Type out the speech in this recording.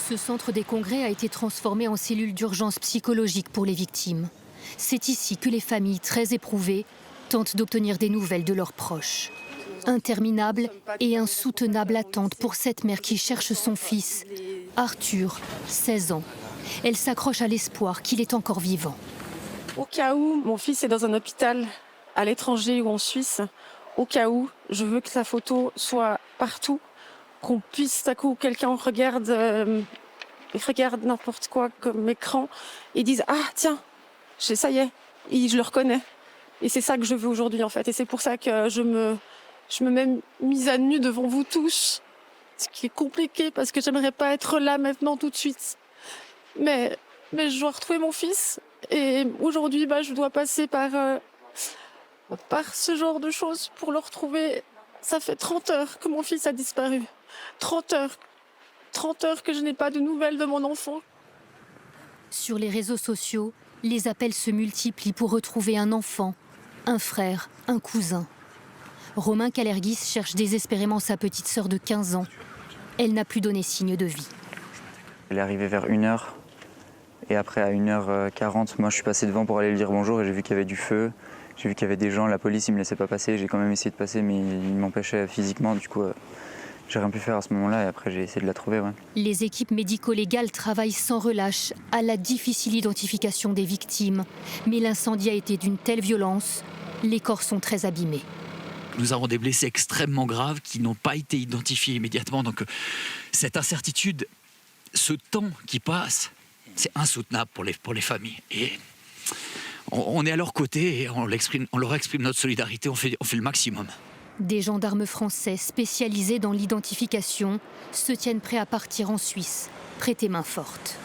Ce centre des congrès a été transformé en cellule d'urgence psychologique pour les victimes. C'est ici que les familles, très éprouvées, tentent d'obtenir des nouvelles de leurs proches. Interminable et insoutenable attente pour cette mère qui cherche son fils, Arthur, 16 ans. Elle s'accroche à l'espoir qu'il est encore vivant. Au cas où mon fils est dans un hôpital à l'étranger ou en Suisse, au cas où, je veux que sa photo soit partout, qu'on puisse, à coup, quelqu'un regarde n'importe quoi comme écran et dise « Ah, tiens, ça y est, je le reconnais ». Et c'est ça que je veux aujourd'hui, en fait. Et c'est pour ça que je me mets mise à nu devant vous tous, ce qui est compliqué parce que j'aimerais pas être là maintenant tout de suite. Mais je dois retrouver mon fils. Et aujourd'hui, je dois passer par ce genre de choses pour le retrouver. Ça fait 30 heures que mon fils a disparu. 30 heures. 30 heures que je n'ai pas de nouvelles de mon enfant. Sur les réseaux sociaux, les appels se multiplient pour retrouver un enfant, un frère, un cousin. Romain Kalergis cherche désespérément sa petite sœur de 15 ans. Elle n'a plus donné signe de vie. Elle est arrivée vers 1h. Et après, à 1h40, moi je suis passé devant pour aller lui dire bonjour et j'ai vu qu'il y avait du feu. J'ai vu qu'il y avait des gens, la police, ils me laissaient pas passer. J'ai quand même essayé de passer, mais ils m'empêchaient physiquement. Du coup, j'ai rien pu faire à ce moment-là et après j'ai essayé de la trouver. Ouais. Les équipes médico-légales travaillent sans relâche à la difficile identification des victimes. Mais l'incendie a été d'une telle violence, les corps sont très abîmés. Nous avons des blessés extrêmement graves qui n'ont pas été identifiés immédiatement. Donc cette incertitude, ce temps qui passe, c'est insoutenable pour les familles. Et on est à leur côté et on leur exprime notre solidarité, on fait le maximum. Des gendarmes français spécialisés dans l'identification se tiennent prêts à partir en Suisse, prêter main forte.